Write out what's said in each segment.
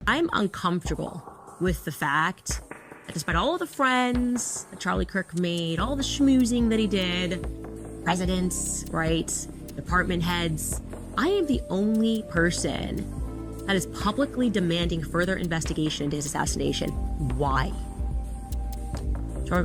I'm uncomfortable with the fact that despite all of the friends that Charlie Kirk made, all the schmoozing that he did, presidents, right, department heads, I am the only person that is publicly demanding further investigation into his assassination. Why?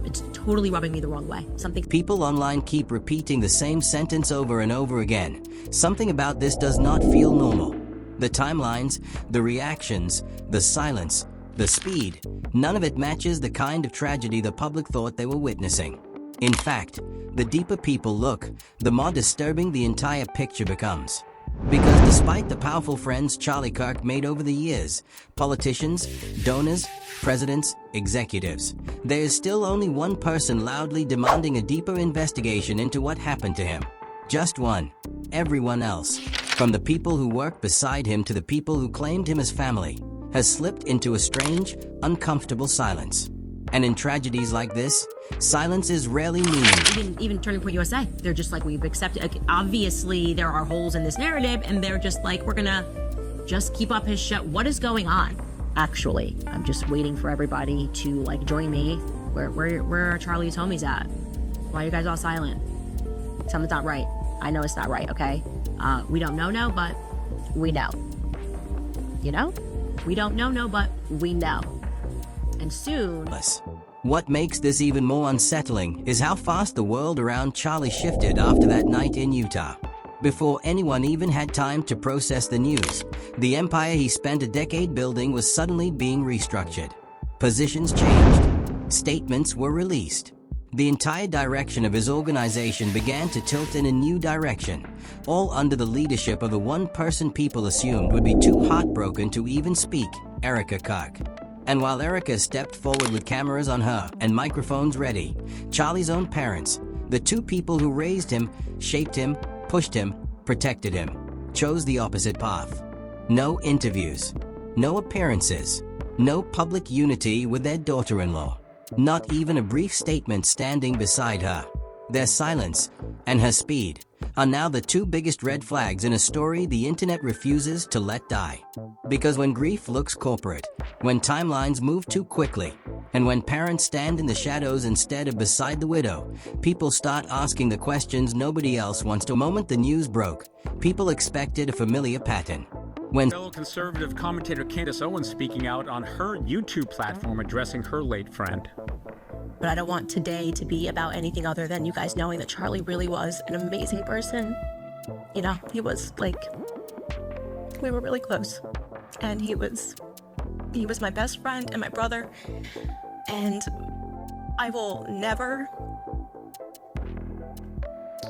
It's totally rubbing me the wrong way. People online keep repeating the same sentence over and over again. Something about this does not feel normal. The timelines, the reactions, the silence, the speed, none of it matches the kind of tragedy the public thought they were witnessing. In fact, the deeper people look, the more disturbing the entire picture becomes. Because despite the powerful friends Charlie Kirk made over the years, politicians, donors, presidents, executives, there is still only one person loudly demanding a deeper investigation into what happened to him. Just one. Everyone else, from the people who worked beside him to the people who claimed him as family, has slipped into a strange, uncomfortable silence. And in tragedies like this, silence is rarely meaningless. Even Turning Point USA, they're just like, we've accepted, like, obviously there are holes in this narrative, and they're just like, we're gonna just keep up his show. What is going on? Actually, I'm just waiting for everybody to like join me. Where are Charlie's homies at? Why are you guys all silent? Something's not right. I know it's not right, okay? We don't know, but we know. You know? We don't know, but we know. And soon... What makes this even more unsettling is how fast the world around Charlie shifted after that night in Utah. Before anyone even had time to process the news, the empire he spent a decade building was suddenly being restructured. Positions changed. Statements were released. The entire direction of his organization began to tilt in a new direction, all under the leadership of the one person people assumed would be too heartbroken to even speak, Erika Kirk. And while Erika stepped forward with cameras on her and microphones ready, Charlie's own parents, the two people who raised him, shaped him, pushed him, protected him, chose the opposite path. No interviews, no appearances, no public unity with their daughter-in-law. Not even a brief statement standing beside her. Their silence and her speed are now the two biggest red flags in a story the internet refuses to let die. Because when grief looks corporate, when timelines move too quickly, and when parents stand in the shadows instead of beside the widow, people start asking the questions nobody else wants to. The moment the news broke, people expected a familiar pattern. When fellow conservative commentator Candace Owens speaking out on her YouTube platform addressing her late friend. But I don't want today to be about anything other than you guys knowing that Charlie really was an amazing person. You know, he was like, we were really close. And he was my best friend and my brother. And I will never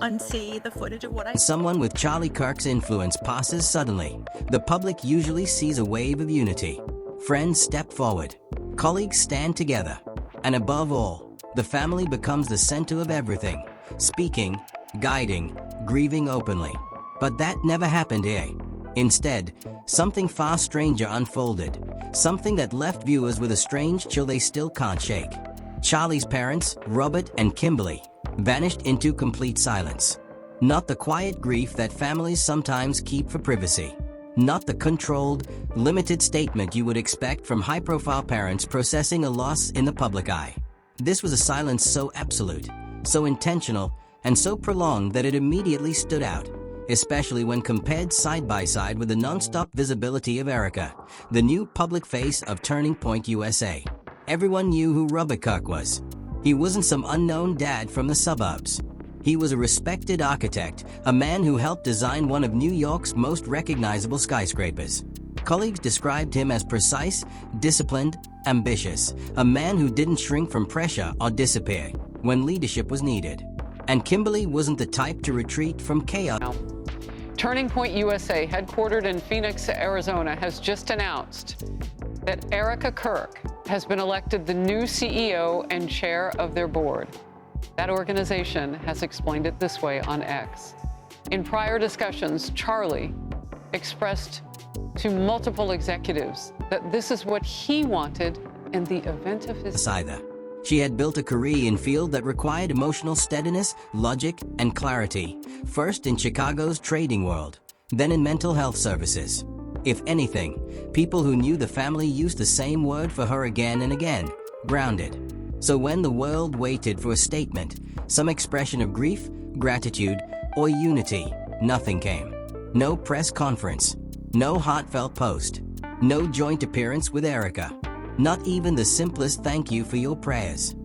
unsee the footage of what I... Someone with Charlie Kirk's influence passes suddenly, the public usually sees a wave of unity. Friends step forward. Colleagues stand together. And above all, the family becomes the center of everything, speaking, guiding, grieving openly. But that never happened here. Instead, something far stranger unfolded, something that left viewers with a strange chill they still can't shake. Charlie's parents, Robert and Kimberly, vanished into complete silence. Not the quiet grief that families sometimes keep for privacy. Not the controlled, limited statement you would expect from high-profile parents processing a loss in the public eye. This was a silence so absolute, so intentional, and so prolonged that it immediately stood out, especially when compared side by side with the non-stop visibility of Erika, the new public face of Turning Point USA. Everyone knew who Robert Kirk was. He wasn't some unknown dad from the suburbs. He was a respected architect, a man who helped design one of New York's most recognizable skyscrapers. Colleagues described him as precise, disciplined, ambitious, a man who didn't shrink from pressure or disappear when leadership was needed. And Kimberly wasn't the type to retreat from chaos. Turning Point USA, headquartered in Phoenix, Arizona, has just announced that Erika Kirk has been elected the new CEO and chair of their board. That organization has explained it this way on X. In prior discussions, Charlie expressed to multiple executives that this is what he wanted in the event of his... She had built a career in a field that required emotional steadiness, logic, and clarity, first in Chicago's trading world, then in mental health services. If anything, people who knew the family used the same word for her again and again: grounded. So when the world waited for a statement, some expression of grief, gratitude, or unity, nothing came. No press conference, no heartfelt post, no joint appearance with Erika, not even the simplest thank you for your prayers.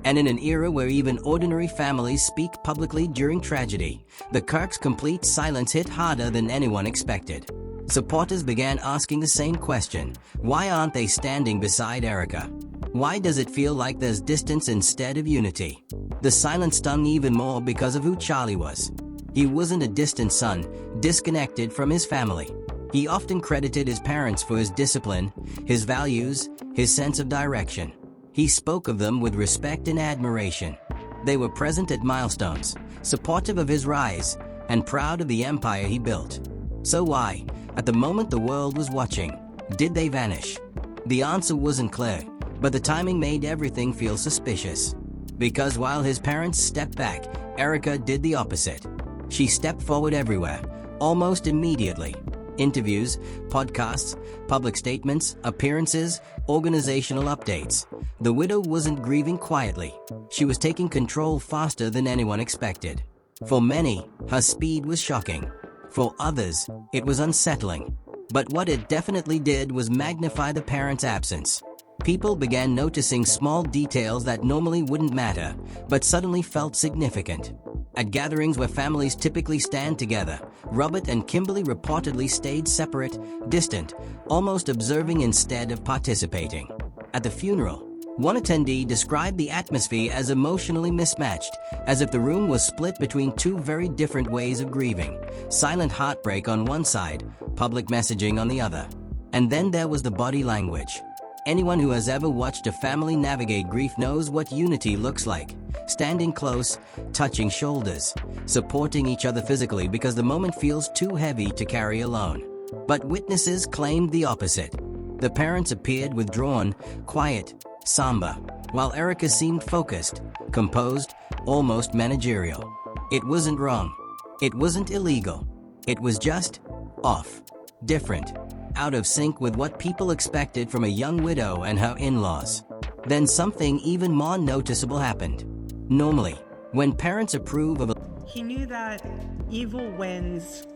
And in an era where even ordinary families speak publicly during tragedy, the Kirk's complete silence hit harder than anyone expected. Supporters began asking the same question: why aren't they standing beside Erika? Why does it feel like there's distance instead of unity? The silence stung even more because of who Charlie was. He wasn't a distant son, disconnected from his family. He often credited his parents for his discipline, his values, his sense of direction. He spoke of them with respect and admiration. They were present at milestones, supportive of his rise, and proud of the empire he built. So why, at the moment the world was watching, did they vanish? The answer wasn't clear, but the timing made everything feel suspicious. Because while his parents stepped back, Erika did the opposite. She stepped forward everywhere, almost immediately. Interviews, podcasts, public statements, appearances, organizational updates. The widow wasn't grieving quietly. She was taking control faster than anyone expected. For many, her speed was shocking. For others, it was unsettling. But what it definitely did was magnify the parents' absence. People began noticing small details that normally wouldn't matter, but suddenly felt significant. At gatherings where families typically stand together, Robert and Kimberly reportedly stayed separate, distant, almost observing instead of participating. At the funeral, one attendee described the atmosphere as emotionally mismatched, as if the room was split between two very different ways of grieving: silent heartbreak on one side, public messaging on the other. And then there was the body language. Anyone who has ever watched a family navigate grief knows what unity looks like: standing close, touching shoulders, supporting each other physically because the moment feels too heavy to carry alone. But witnesses claimed the opposite. The parents appeared withdrawn, quiet, somber, while Erika seemed focused, composed, almost managerial. It wasn't wrong. It wasn't illegal. It was just off, different, out of sync with what people expected from a young widow and her in-laws. Then something even more noticeable happened. Normally, when parents approve of a... He knew that evil wins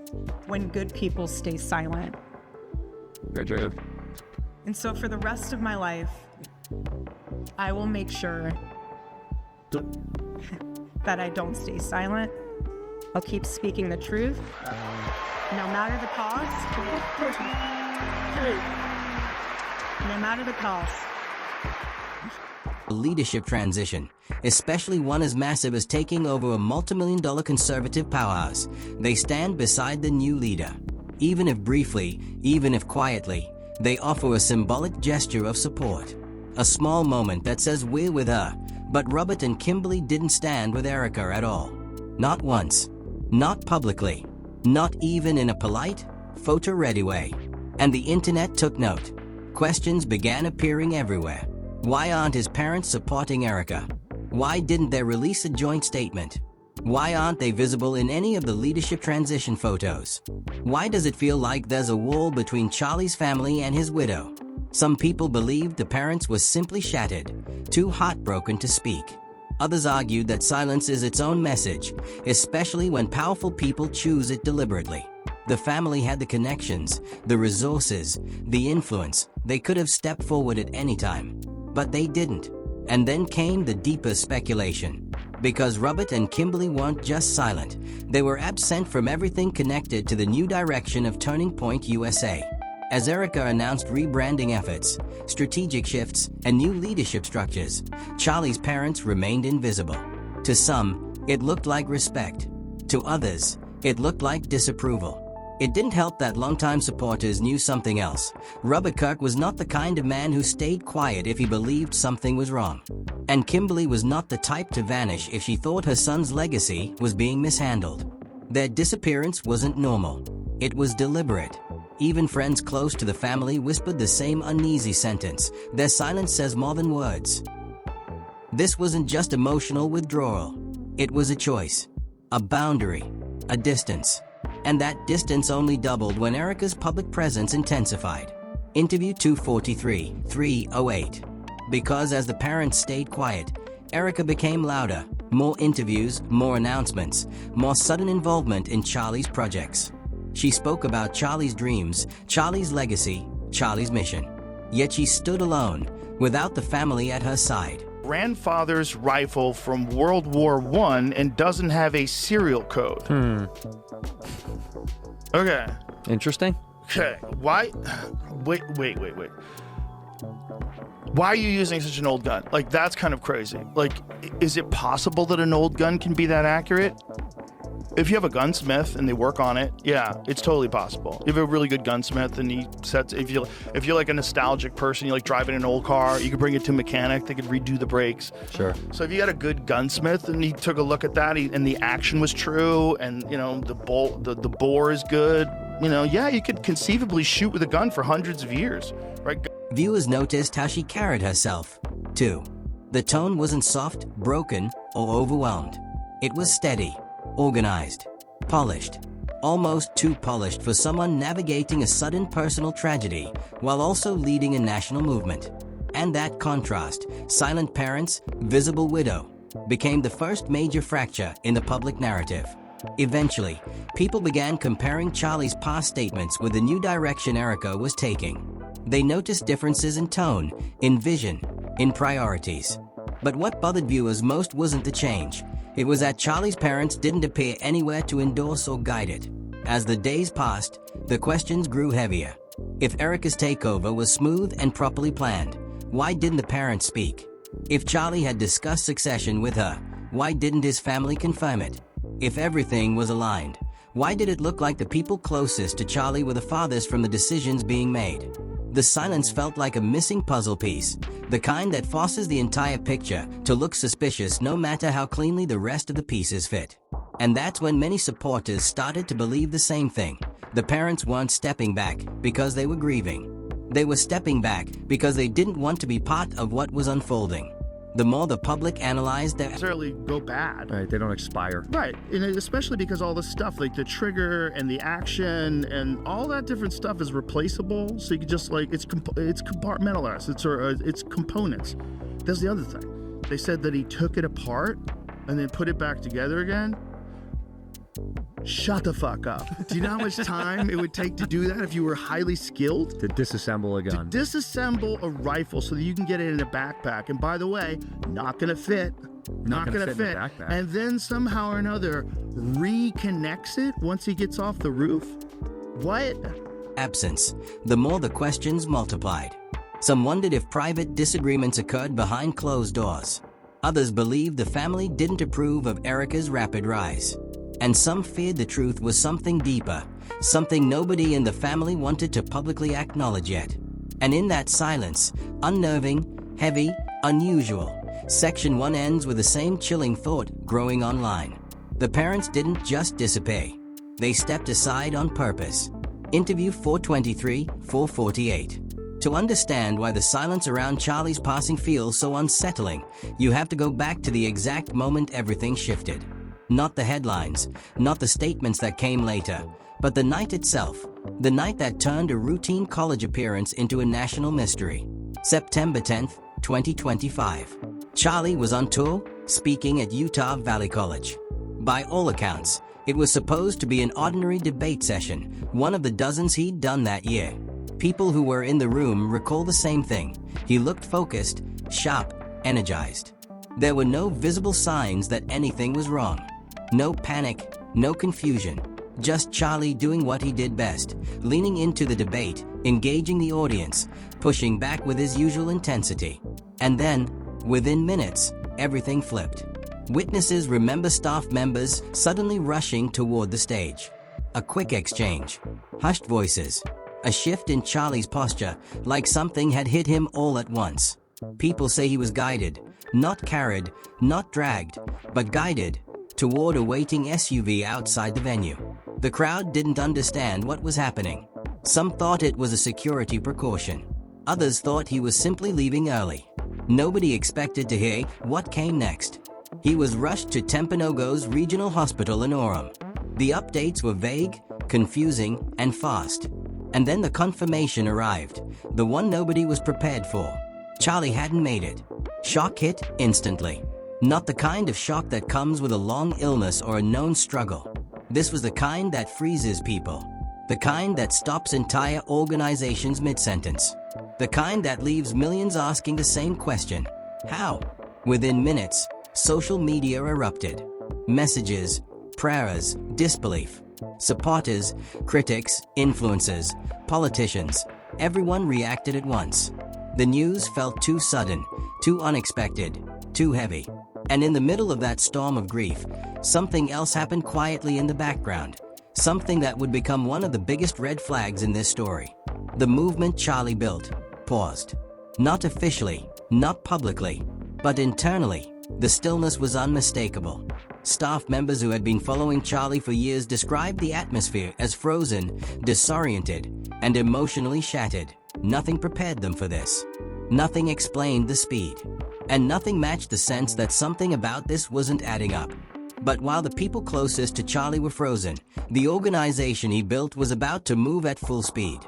when good people stay silent. And so for the rest of my life, I will make sure that I don't stay silent. I'll keep speaking the truth, no matter the cost. No matter the cost. Leadership transition, especially one as massive as taking over a multi-million-dollar conservative powerhouse. They stand beside the new leader. Even if briefly, even if quietly, they offer a symbolic gesture of support. A small moment that says we're with her. But Robert and Kimberly didn't stand with Erika at all. Not once. Not publicly. Not even in a polite, photo-ready way. And the internet took note. Questions began appearing everywhere. Why aren't his parents supporting Erika? Why didn't they release a joint statement? Why aren't they visible in any of the leadership transition photos? Why does it feel like there's a wall between Charlie's family and his widow? Some people believed the parents were simply shattered, too heartbroken to speak. Others argued that silence is its own message, especially when powerful people choose it deliberately. The family had the connections, the resources, the influence. They could have stepped forward at any time. But they didn't. And then came the deeper speculation. Because Robert and Kimberly weren't just silent, they were absent from everything connected to the new direction of Turning Point USA. As Erika announced rebranding efforts, strategic shifts, and new leadership structures, Charlie's parents remained invisible. To some, it looked like respect. To others, it looked like disapproval. It didn't help that longtime supporters knew something else. Robert Kirk was not the kind of man who stayed quiet if he believed something was wrong. And Kimberly was not the type to vanish if she thought her son's legacy was being mishandled. Their disappearance wasn't normal. It was deliberate. Even friends close to the family whispered the same uneasy sentence: their silence says more than words. This wasn't just emotional withdrawal. It was a choice, a boundary, a distance. And that distance only doubled when Erika's public presence intensified. Interview 243, 308. Because as the parents stayed quiet, Erika became louder. More interviews, more announcements, more sudden involvement in Charlie's projects. She spoke about Charlie's dreams, Charlie's legacy, Charlie's mission. Yet she stood alone, without the family at her side. Grandfather's rifle from World War I and doesn't have a serial code. Okay. Interesting. Okay. Why? Wait. Why are you using such an old gun? Like, that's kind of crazy. Like, is it possible that an old gun can be that accurate? If you have a gunsmith and they work on it, yeah, it's totally possible. You have a really good gunsmith and he sets, if you're like a nostalgic person, you like driving an old car, you could bring it to a mechanic, they could redo the brakes. Sure. So if you had a good gunsmith and he took a look at that and the action was true and, you know, the bore is good, you know, yeah, you could conceivably shoot with a gun for hundreds of years, right? Viewers noticed how she carried herself, too. The tone wasn't soft, broken, or overwhelmed. It was steady, organized, polished. Almost too polished for someone navigating a sudden personal tragedy while also leading a national movement. And that contrast, silent parents, visible widow, became the first major fracture in the public narrative. Eventually, people began comparing Charlie's past statements with the new direction Erika was taking. They noticed differences in tone, in vision, in priorities. But what bothered viewers most wasn't the change. It was that Charlie's parents didn't appear anywhere to endorse or guide it. As the days passed, the questions grew heavier. If Erika's takeover was smooth and properly planned, why didn't the parents speak? If Charlie had discussed succession with her, why didn't his family confirm it? If everything was aligned, why did it look like the people closest to Charlie were the farthest from the decisions being made? The silence felt like a missing puzzle piece, the kind that forces the entire picture to look suspicious no matter how cleanly the rest of the pieces fit. And that's when many supporters started to believe the same thing. The parents weren't stepping back because they were grieving. They were stepping back because they didn't want to be part of what was unfolding. The more the public analyzed their Necessarily go bad. Right, they don't expire. Right, and especially because all the stuff, like the trigger and the action and all that different stuff is replaceable, so you can just like, it's compartmentalized, it's components. That's the other thing. They said that he took it apart and then put it back together again. Shut the fuck up. Do you know how much time it would take to do that if you were highly skilled? To disassemble a gun. To disassemble a rifle so that you can get it in a backpack. And by the way, not gonna fit. Not gonna fit. In a backpack. And then somehow or another reconnects it once he gets off the roof? What? absence, the more the questions multiplied. Some wondered if private disagreements occurred behind closed doors. Others believed the family didn't approve of Erika's rapid rise. And some feared the truth was something deeper, something nobody in the family wanted to publicly acknowledge yet. And in that silence, unnerving, heavy, unusual, Section 1 ends with the same chilling thought growing online. The parents didn't just disappear. They stepped aside on purpose. Interview 423-448. To understand why the silence around Charlie's passing feels so unsettling, you have to go back to the exact moment everything shifted. Not the headlines, not the statements that came later, but the night itself. The night that turned a routine college appearance into a national mystery. September 10th, 2025. Charlie was on tour, speaking at Utah Valley College. By all accounts, it was supposed to be an ordinary debate session, one of the dozens he'd done that year. People who were in the room recall the same thing. He looked focused, sharp, energized. There were no visible signs that anything was wrong. No panic, no confusion. Just Charlie doing what he did best, leaning into the debate, engaging the audience, pushing back with his usual intensity. And then, within minutes, everything flipped. Witnesses remember staff members suddenly rushing toward the stage. A quick exchange. Hushed voices. A shift in Charlie's posture, like something had hit him all at once. People say he was guided, not carried, not dragged, but guided toward a waiting SUV outside the venue. The crowd didn't understand what was happening. Some thought it was a security precaution. Others thought he was simply leaving early. Nobody expected to hear what came next. He was rushed to Timpanogos Regional Hospital in Orem. The updates were vague, confusing, and fast. And then the confirmation arrived, the one nobody was prepared for. Charlie hadn't made it. Shock hit instantly. Not the kind of shock that comes with a long illness or a known struggle. This was the kind that freezes people. The kind that stops entire organizations mid-sentence. The kind that leaves millions asking the same question. How? Within minutes, social media erupted. Messages, prayers, disbelief. Supporters, critics, influencers, politicians. Everyone reacted at once. The news felt too sudden, too unexpected, too heavy. And in the middle of that storm of grief, something else happened quietly in the background. Something that would become one of the biggest red flags in this story. The movement Charlie built paused. Not officially, not publicly, but internally. The stillness was unmistakable. Staff members who had been following Charlie for years described the atmosphere as frozen, disoriented, and emotionally shattered. Nothing prepared them for this. Nothing explained the speed. And nothing matched the sense that something about this wasn't adding up. But while the people closest to Charlie were frozen, the organization he built was about to move at full speed.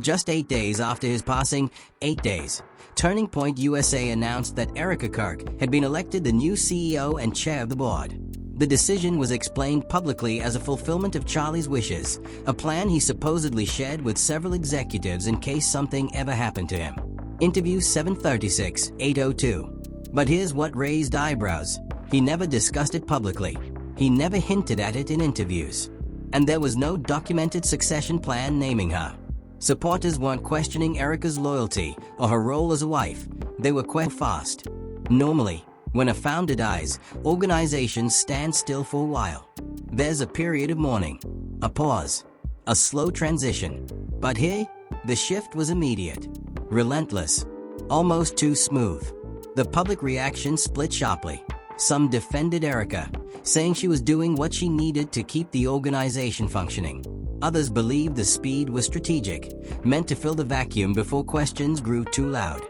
Just 8 days after his passing, 8 days, Turning Point USA announced that Erika Kirk had been elected the new CEO and chair of the board. The decision was explained publicly as a fulfillment of Charlie's wishes, a plan he supposedly shared with several executives in case something ever happened to him. Interview 736-802. But here's what raised eyebrows. He never discussed it publicly. He never hinted at it in interviews. And there was no documented succession plan naming her. Supporters weren't questioning Erika's loyalty or her role as a wife. They were fast. Normally, when a founder dies, organizations stand still for a while. There's a period of mourning, a pause, a slow transition. But here, the shift was immediate, relentless, almost too smooth. The public reaction split sharply. Some defended Erika, saying she was doing what she needed to keep the organization functioning. Others believed the speed was strategic, meant to fill the vacuum before questions grew too loud.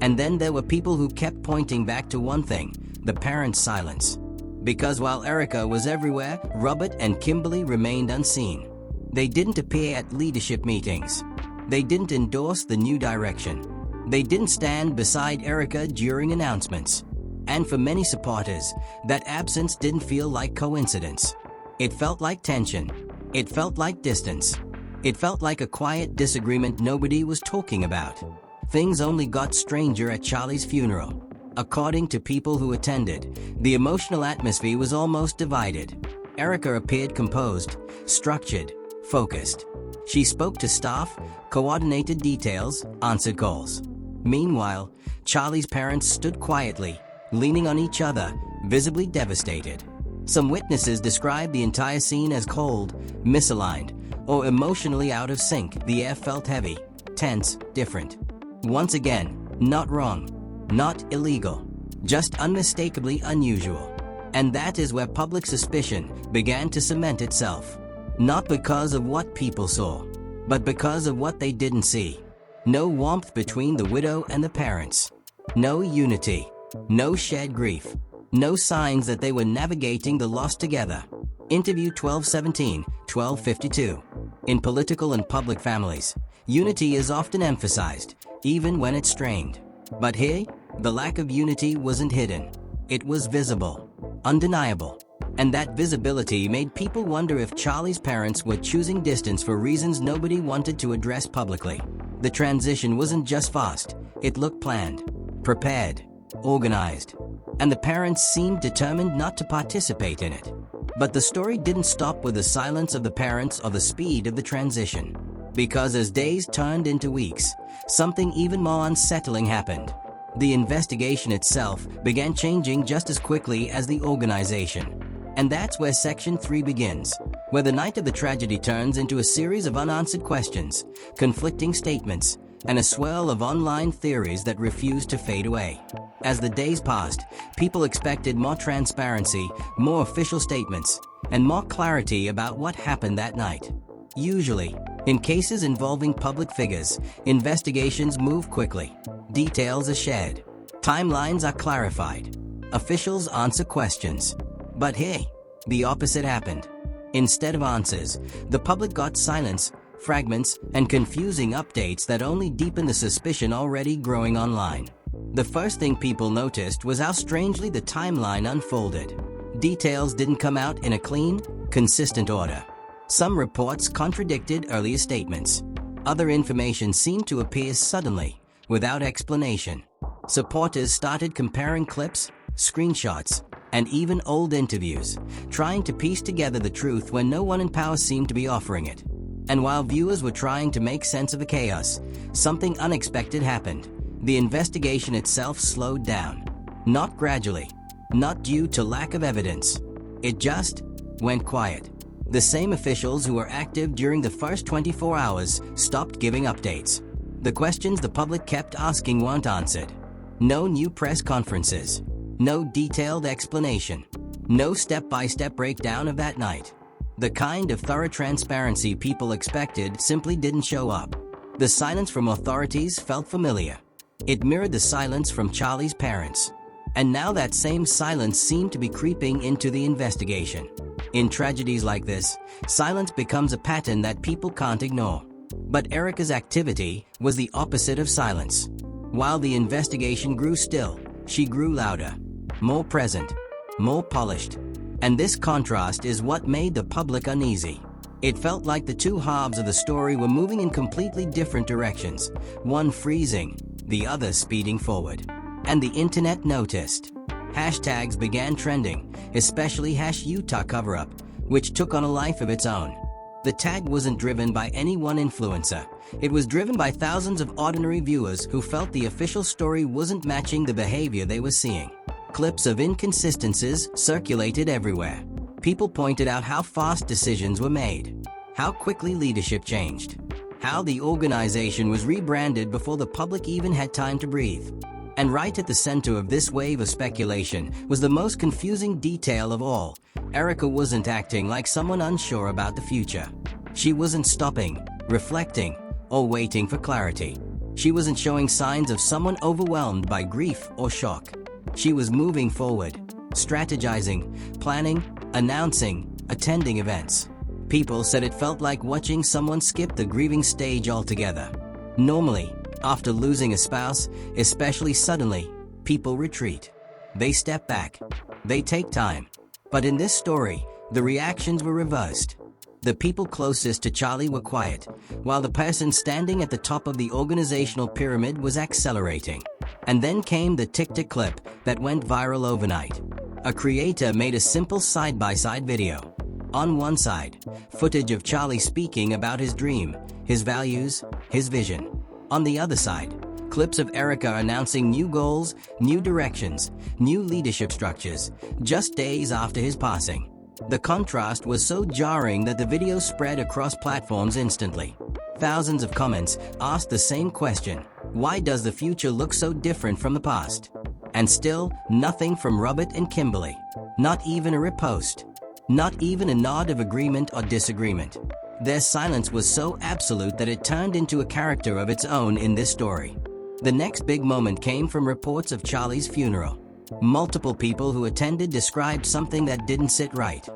And then there were people who kept pointing back to one thing, the parents' silence. Because while Erika was everywhere, Robert and Kimberly remained unseen. They didn't appear at leadership meetings. They didn't endorse the new direction. They didn't stand beside Erika during announcements. And for many supporters, that absence didn't feel like coincidence. It felt like tension. It felt like distance. It felt like a quiet disagreement nobody was talking about. Things only got stranger at Charlie's funeral. According to people who attended, the emotional atmosphere was almost divided. Erika appeared composed, structured, focused. She spoke to staff, coordinated details, answered calls. Meanwhile, Charlie's parents stood quietly, leaning on each other, visibly devastated. Some witnesses described the entire scene as cold, misaligned, or emotionally out of sync. The air felt heavy, tense, different. Once again, not wrong, not illegal, just unmistakably unusual. And that is where public suspicion began to cement itself. Not because of what people saw, but because of what they didn't see. No warmth between the widow and the parents. No unity. No shared grief. No signs that they were navigating the loss together. Interview 1217-1252. In political and public families, unity is often emphasized, even when it's strained. But here, the lack of unity wasn't hidden. It was visible, undeniable. And that visibility made people wonder if Charlie's parents were choosing distance for reasons nobody wanted to address publicly. The transition wasn't just fast, it looked planned, prepared, organized. And the parents seemed determined not to participate in it. But the story didn't stop with the silence of the parents or the speed of the transition. Because as days turned into weeks, something even more unsettling happened. The investigation itself began changing just as quickly as the organization. And that's where Section 3 begins, where the night of the tragedy turns into a series of unanswered questions, conflicting statements, and a swirl of online theories that refused to fade away. As the days passed, people expected more transparency, more official statements, and more clarity about what happened that night. Usually, in cases involving public figures, investigations move quickly. Details are shared. Timelines are clarified. Officials answer questions. But hey, the opposite happened. Instead of answers, the public got silence, fragments, and confusing updates that only deepened the suspicion already growing online. The first thing people noticed was how strangely the timeline unfolded. Details didn't come out in a clean, consistent order. Some reports contradicted earlier statements. Other information seemed to appear suddenly, without explanation. Supporters started comparing clips, screenshots, and even old interviews, trying to piece together the truth when no one in power seemed to be offering it. And while viewers were trying to make sense of the chaos, something unexpected happened. The investigation itself slowed down. Not gradually, not due to lack of evidence. It just went quiet. The same officials who were active during the first 24 hours stopped giving updates. The questions the public kept asking weren't answered. No new press conferences. No detailed explanation. No step-by-step breakdown of that night. The kind of thorough transparency people expected simply didn't show up. The silence from authorities felt familiar. It mirrored the silence from Charlie's parents. And now that same silence seemed to be creeping into the investigation. In tragedies like this, silence becomes a pattern that people can't ignore. But Erika's activity was the opposite of silence. While the investigation grew still, she grew louder, more present, more polished. And this contrast is what made the public uneasy. It felt like the two halves of the story were moving in completely different directions, one freezing, the other speeding forward. And the internet noticed. Hashtags began trending, especially #Utah cover-up, which took on a life of its own. The tag wasn't driven by any one influencer. It was driven by thousands of ordinary viewers who felt the official story wasn't matching the behavior they were seeing. Clips of inconsistencies circulated everywhere. People pointed out how fast decisions were made, how quickly leadership changed, how the organization was rebranded before the public even had time to breathe. And right at the center of this wave of speculation was the most confusing detail of all. Erika wasn't acting like someone unsure about the future. She wasn't stopping, reflecting, or waiting for clarity. She wasn't showing signs of someone overwhelmed by grief or shock. She was moving forward, strategizing, planning, announcing, attending events. People said it felt like watching someone skip the grieving stage altogether. Normally, after losing a spouse, especially suddenly, people retreat. They step back. They take time. But in this story, the reactions were reversed. The people closest to Charlie were quiet, while the person standing at the top of the organizational pyramid was accelerating. And then came the TikTok clip that went viral overnight. A creator made a simple side-by-side video. On one side, footage of Charlie speaking about his dream, his values, his vision. On the other side, clips of Erika announcing new goals, new directions, new leadership structures, just days after his passing. The contrast was so jarring that the video spread across platforms instantly. Thousands of comments asked the same question: why does the future look so different from the past? And still, nothing from Robert and Kimberly. Not even a repost. Not even a nod of agreement or disagreement. Their silence was so absolute that it turned into a character of its own in this story. The next big moment came from reports of Charlie's funeral. Multiple people who attended described something that didn't sit right.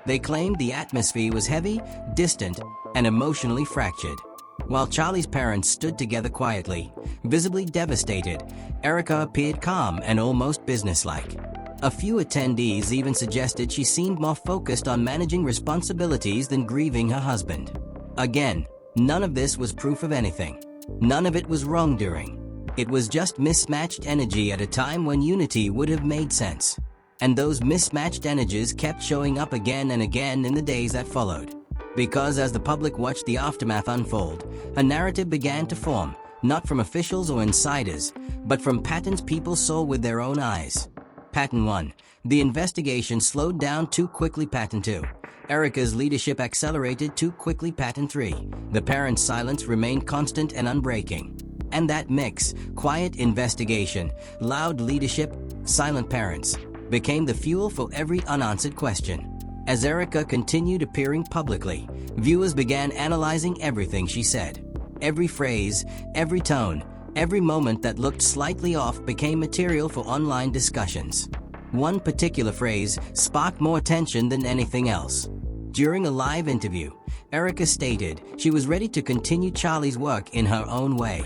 They claimed the atmosphere was heavy, distant, and emotionally fractured. While Charlie's parents stood together quietly, visibly devastated, Erika appeared calm and almost businesslike. A few attendees even suggested she seemed more focused on managing responsibilities than grieving her husband. Again, none of this was proof of anything. None of it was wrongdoing. It was just mismatched energy at a time when unity would have made sense. And those mismatched energies kept showing up again and again in the days that followed. Because as the public watched the aftermath unfold, a narrative began to form, not from officials or insiders, but from patterns people saw with their own eyes. Pattern 1. The investigation slowed down too quickly. Pattern 2. Erika's leadership accelerated too quickly. Pattern 3. The parents' silence remained constant and unbreaking. And that mix, quiet investigation, loud leadership, silent parents, became the fuel for every unanswered question. As Erika continued appearing publicly, viewers began analyzing everything she said. Every phrase, every tone, every moment that looked slightly off became material for online discussions. One particular phrase sparked more attention than anything else. During a live interview, Erika stated she was ready to continue Charlie's work in her own way.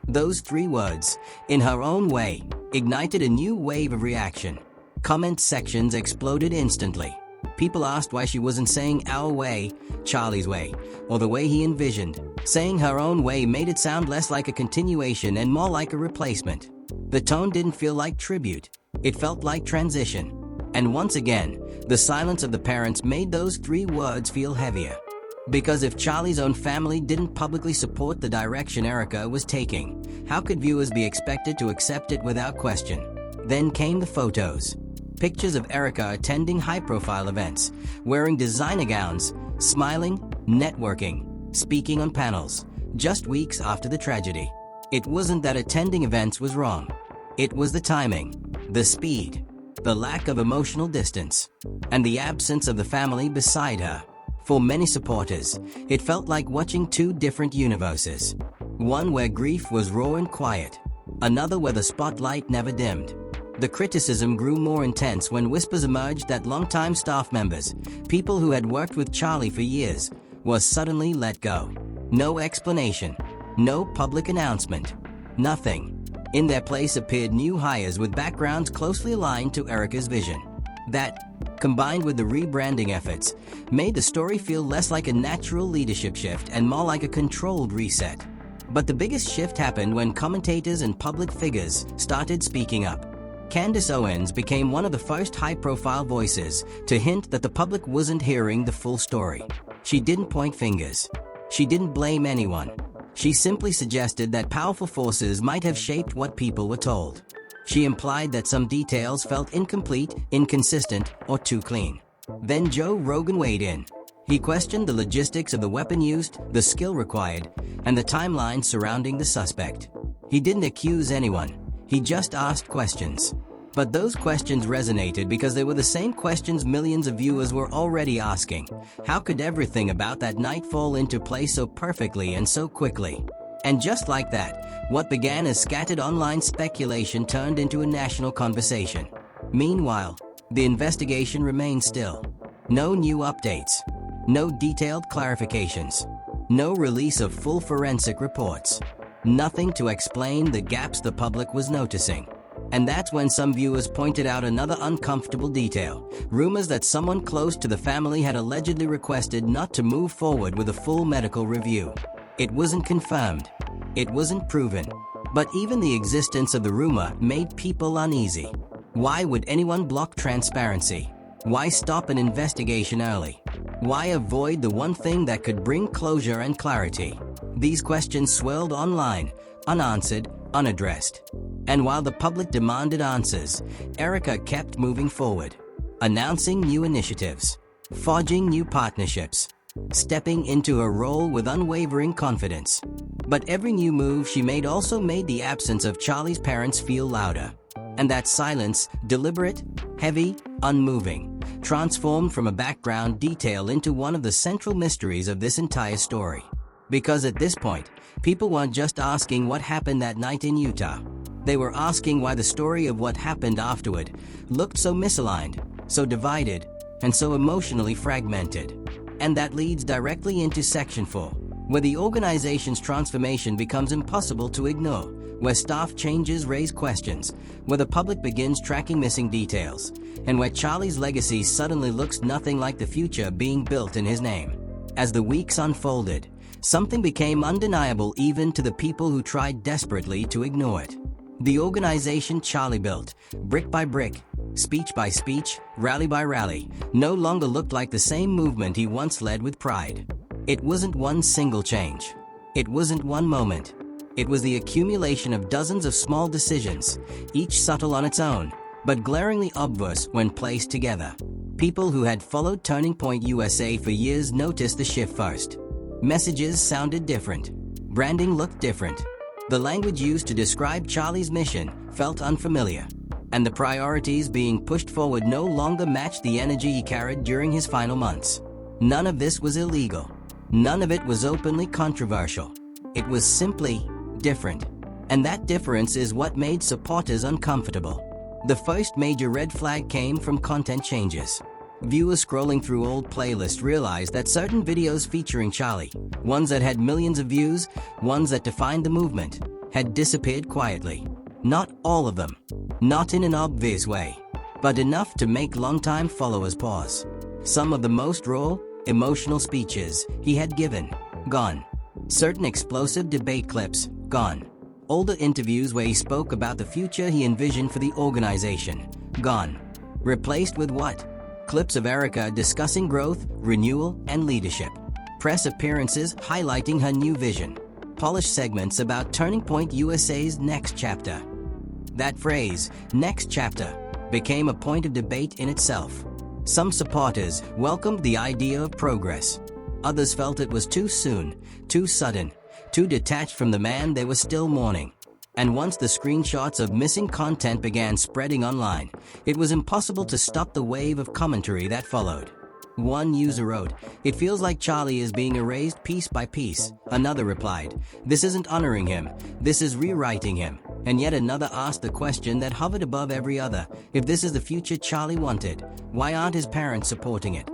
Those 3 words, in her own way, ignited a new wave of reaction. Comment sections exploded instantly. People asked why she wasn't saying our way, Charlie's way, or the way he envisioned. Saying her own way made it sound less like a continuation and more like a replacement. The tone didn't feel like tribute. It felt like transition. And once again, the silence of the parents made those 3 words feel heavier. Because if Charlie's own family didn't publicly support the direction Erika was taking, how could viewers be expected to accept it without question? Then came the photos. Pictures of Erika attending high-profile events, wearing designer gowns, smiling, networking, speaking on panels, just weeks after the tragedy. It wasn't that attending events was wrong. It was the timing, the speed, the lack of emotional distance, and the absence of the family beside her. For many supporters, it felt like watching 2 different universes. One where grief was raw and quiet, another where the spotlight never dimmed. The criticism grew more intense when whispers emerged that longtime staff members, people who had worked with Charlie for years, were suddenly let go. No explanation, no public announcement, nothing. In their place appeared new hires with backgrounds closely aligned to Erika's vision. That, combined with the rebranding efforts, made the story feel less like a natural leadership shift and more like a controlled reset. But the biggest shift happened when commentators and public figures started speaking up. Candace Owens became one of the first high-profile voices to hint that the public wasn't hearing the full story. She didn't point fingers. She didn't blame anyone. She simply suggested that powerful forces might have shaped what people were told. She implied that some details felt incomplete, inconsistent, or too clean. Then Joe Rogan weighed in. He questioned the logistics of the weapon used, the skill required, and the timeline surrounding the suspect. He didn't accuse anyone. He just asked questions. But those questions resonated because they were the same questions millions of viewers were already asking. How could everything about that night fall into place so perfectly and so quickly? And just like that, what began as scattered online speculation turned into a national conversation. Meanwhile, the investigation remained still. No new updates. No detailed clarifications. No release of full forensic reports. Nothing to explain the gaps the public was noticing. And that's when some viewers pointed out another uncomfortable detail. Rumors that someone close to the family had allegedly requested not to move forward with a full medical review. It wasn't confirmed. It wasn't proven. But even the existence of the rumor made people uneasy. Why would anyone block transparency? Why stop an investigation early? Why avoid the one thing that could bring closure and clarity? These questions swirled online, unanswered, unaddressed. And while the public demanded answers, Erika kept moving forward, announcing new initiatives, forging new partnerships, stepping into her role with unwavering confidence. But every new move she made also made the absence of Charlie's parents feel louder. And that silence, deliberate, heavy, unmoving, transformed from a background detail into one of the central mysteries of this entire story. Because at this point, people weren't just asking what happened that night in Utah. They were asking why the story of what happened afterward looked so misaligned, so divided, and so emotionally fragmented. And that leads directly into Section 4, where the organization's transformation becomes impossible to ignore, where staff changes raise questions, where the public begins tracking missing details, and where Charlie's legacy suddenly looks nothing like the future being built in his name. As the weeks unfolded, something became undeniable even to the people who tried desperately to ignore it. The organization Charlie built, brick by brick, speech by speech, rally by rally, no longer looked like the same movement he once led with pride. It wasn't one single change. It wasn't one moment. It was the accumulation of dozens of small decisions, each subtle on its own, but glaringly obvious when placed together. People who had followed Turning Point USA for years noticed the shift first. Messages sounded different. Branding looked different. The language used to describe Charlie's mission felt unfamiliar. And the priorities being pushed forward no longer matched the energy he carried during his final months. None of this was illegal. None of it was openly controversial. It was simply different. And that difference is what made supporters uncomfortable. The first major red flag came from content changes. Viewers scrolling through old playlists realized that certain videos featuring Charlie, ones that had millions of views, ones that defined the movement, had disappeared quietly. Not all of them, not in an obvious way, but enough to make longtime followers pause. Some of the most raw, emotional speeches he had given, gone. Certain explosive debate clips, gone. Older interviews where he spoke about the future he envisioned for the organization, gone. Replaced with what? Clips of Erika discussing growth, renewal, and leadership. Press appearances highlighting her new vision. Polished segments about Turning Point USA's next chapter. That phrase, next chapter, became a point of debate in itself. Some supporters welcomed the idea of progress. Others felt it was too soon, too sudden, too detached from the man they were still mourning. And once the screenshots of missing content began spreading online, it was impossible to stop the wave of commentary that followed. One user wrote, "It feels like Charlie is being erased piece by piece." Another replied, "This isn't honoring him, this is rewriting him." And yet another asked the question that hovered above every other, if this is the future Charlie wanted, why aren't his parents supporting it?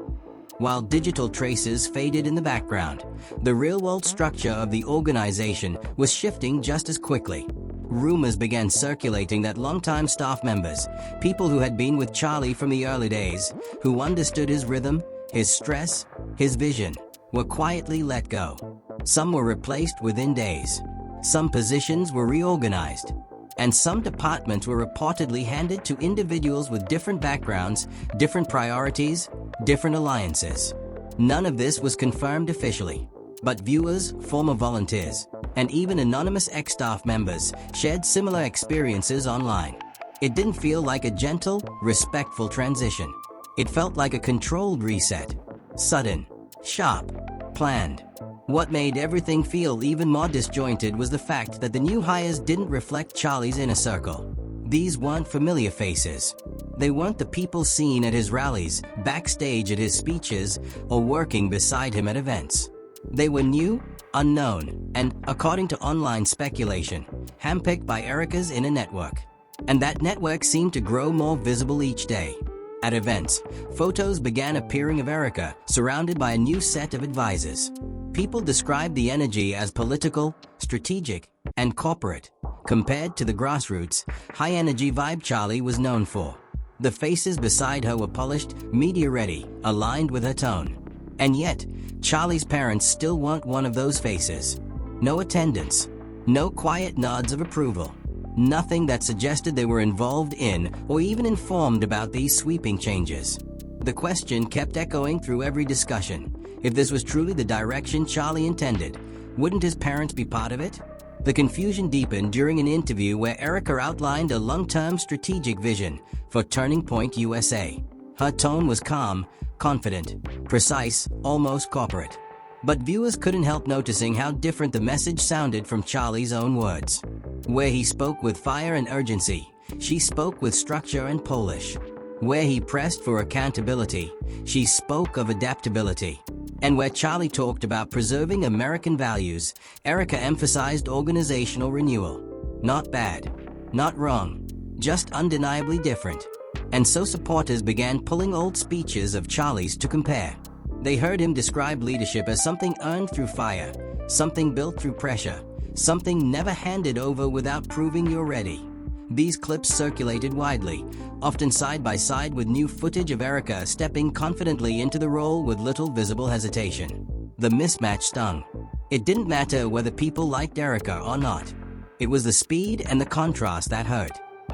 While digital traces faded in the background, the real-world structure of the organization was shifting just as quickly. Rumors began circulating that longtime staff members, people who had been with Charlie from the early days, who understood his rhythm, his stress, his vision, were quietly let go. Some were replaced within days. Some positions were reorganized. And some departments were reportedly handed to individuals with different backgrounds, different priorities, different alliances. None of this was confirmed officially, but viewers, former volunteers, and even anonymous ex-staff members shared similar experiences online. It didn't feel like a gentle, respectful transition. It felt like a controlled reset. Sudden, sharp, planned. What made everything feel even more disjointed was the fact that the new hires didn't reflect Charlie's inner circle. These weren't familiar faces. They weren't the people seen at his rallies, backstage at his speeches, or working beside him at events. They were new, unknown, and, according to online speculation, handpicked by Erika's inner network. And that network seemed to grow more visible each day. At events, photos began appearing of Erika, surrounded by a new set of advisors. People described the energy as political, strategic, and corporate, compared to the grassroots, high-energy vibe Charlie was known for. The faces beside her were polished, media-ready, aligned with her tone. And yet, Charlie's parents still weren't one of those faces. No attendance, no quiet nods of approval, nothing that suggested they were involved in or even informed about these sweeping changes. The question kept echoing through every discussion. If this was truly the direction Charlie intended, wouldn't his parents be part of it? The confusion deepened during an interview where Erika outlined a long-term strategic vision for Turning Point USA. Her tone was calm, confident, precise, almost corporate. But viewers couldn't help noticing how different the message sounded from Charlie's own words. Where he spoke with fire and urgency, she spoke with structure and polish. Where he pressed for accountability, she spoke of adaptability. And where Charlie talked about preserving American values, Erika emphasized organizational renewal. Not bad, not wrong, just undeniably different. And so supporters began pulling old speeches of Charlie's to compare. They heard him describe leadership as something earned through fire, something built through pressure, something never handed over without proving you're ready. These clips circulated widely, often side by side with new footage of Erika stepping confidently into the role with little visible hesitation. The mismatch stung. It didn't matter whether people liked Erika or not. It was the speed and the contrast that hurt.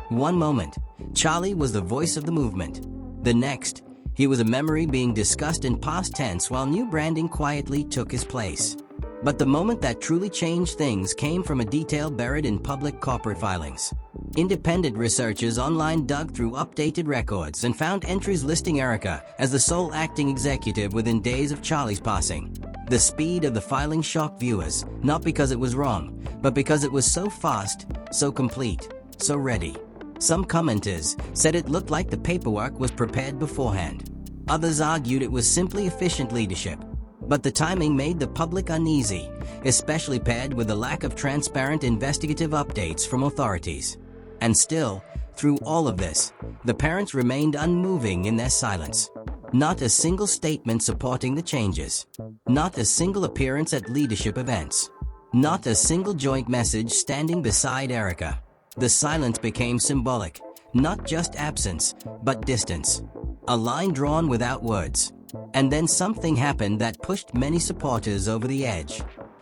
One moment, Charlie was the voice of the movement. The next, he was a memory being discussed in past tense while new branding quietly took his place. But the moment that truly changed things came from a detail buried in public corporate filings. Independent researchers online dug through updated records and found entries listing Erika as the sole acting executive within days of Charlie's passing. The speed of the filing shocked viewers, not because it was wrong, but because it was so fast, so complete, so ready. Some commenters said it looked like the paperwork was prepared beforehand. Others argued it was simply efficient leadership. But the timing made the public uneasy, especially paired with the lack of transparent investigative updates from authorities. And still, through all of this, the parents remained unmoving in their silence. Not a single statement supporting the changes. Not a single appearance at leadership events. Not a single joint message standing beside Erika. The silence became symbolic, not just absence, but distance. A line drawn without words. And then something happened that pushed many supporters over the edge.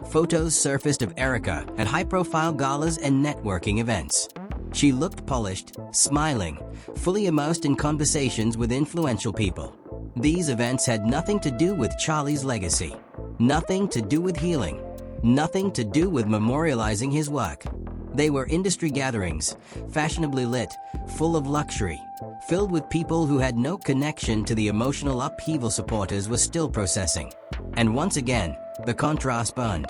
Photos surfaced of Erika at high-profile galas and networking events. She looked polished, smiling, fully immersed in conversations with influential people. These events had nothing to do with Charlie's legacy, nothing to do with healing, nothing to do with memorializing his work. They were industry gatherings, fashionably lit, full of luxury, filled with people who had no connection to the emotional upheaval supporters were still processing. And once again, the contrast burned.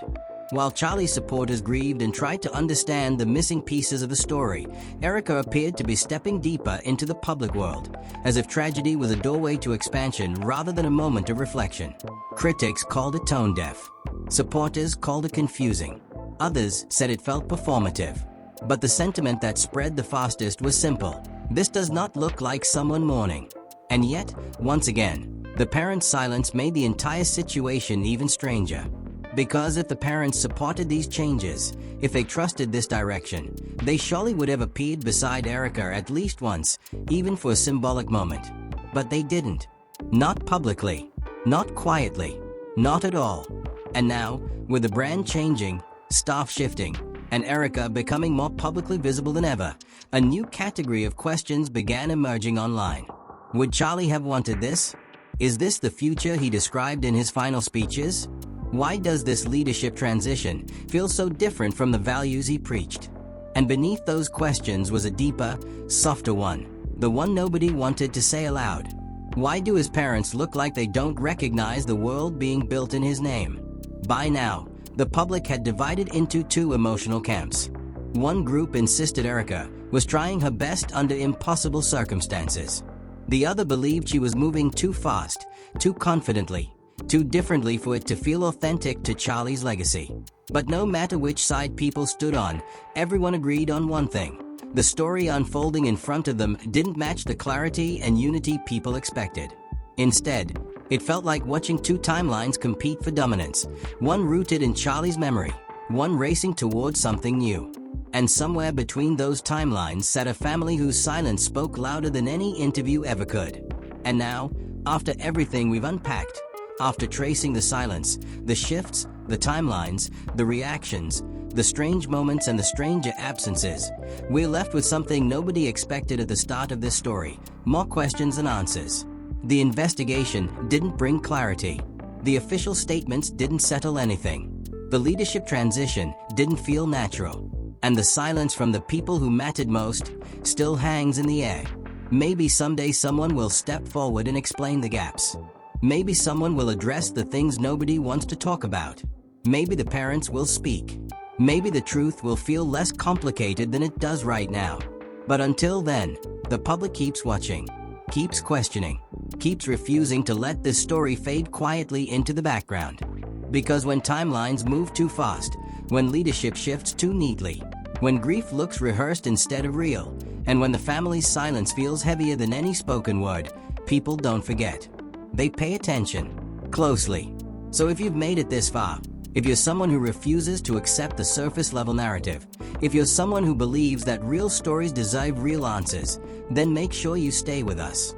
While Charlie's supporters grieved and tried to understand the missing pieces of the story, Erika appeared to be stepping deeper into the public world, as if tragedy was a doorway to expansion rather than a moment of reflection. Critics called it tone-deaf. Supporters called it confusing. Others said it felt performative. But the sentiment that spread the fastest was simple. This does not look like someone mourning. And yet, once again, the parents' silence made the entire situation even stranger. Because if the parents supported these changes, if they trusted this direction, they surely would have appeared beside Erika at least once, even for a symbolic moment. But they didn't. Not publicly. Not quietly. Not at all. And now, with the brand changing, staff shifting, and Erika becoming more publicly visible than ever, a new category of questions began emerging online. Would Charlie have wanted this? Is this the future he described in his final speeches? Why does this leadership transition feel so different from the values he preached? And beneath those questions was a deeper, softer one, the one nobody wanted to say aloud. Why do his parents look like they don't recognize the world being built in his name? By now, the public had divided into two emotional camps. One group insisted Erika was trying her best under impossible circumstances. The other believed she was moving too fast, too confidently, too differently for it to feel authentic to Charlie's legacy. But no matter which side people stood on, everyone agreed on one thing. The story unfolding in front of them didn't match the clarity and unity people expected. Instead, it felt like watching two timelines compete for dominance, one rooted in Charlie's memory, one racing towards something new. And somewhere between those timelines sat a family whose silence spoke louder than any interview ever could. And now, after everything we've unpacked, after tracing the silence, the shifts, the timelines, the reactions, the strange moments and the stranger absences, we're left with something nobody expected at the start of this story: more questions than answers. The investigation didn't bring clarity. The official statements didn't settle anything. The leadership transition didn't feel natural. And the silence from the people who mattered most still hangs in the air. Maybe someday someone will step forward and explain the gaps. Maybe someone will address the things nobody wants to talk about. Maybe the parents will speak. Maybe the truth will feel less complicated than it does right now. But until then, the public keeps watching, keeps questioning, keeps refusing to let this story fade quietly into the background. Because when timelines move too fast, when leadership shifts too neatly, when grief looks rehearsed instead of real, and when the family's silence feels heavier than any spoken word, people don't forget. They pay attention, closely. So if you've made it this far, if you're someone who refuses to accept the surface-level narrative, if you're someone who believes that real stories deserve real answers, then make sure you stay with us.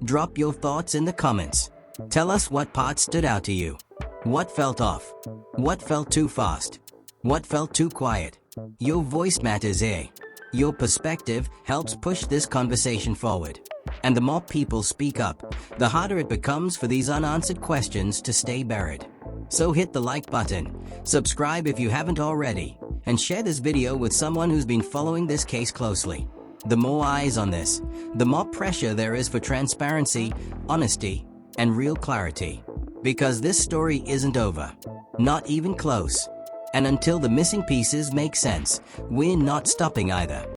Drop your thoughts in the comments. Tell us what parts stood out to you. What felt off? What felt too fast? What felt too quiet? Your voice matters here. Your perspective helps push this conversation forward. And the more people speak up, the harder it becomes for these unanswered questions to stay buried. So hit the like button, subscribe if you haven't already, and share this video with someone who's been following this case closely. The more eyes on this, the more pressure there is for transparency, honesty, and real clarity. Because this story isn't over. Not even close. And until the missing pieces make sense, we're not stopping either.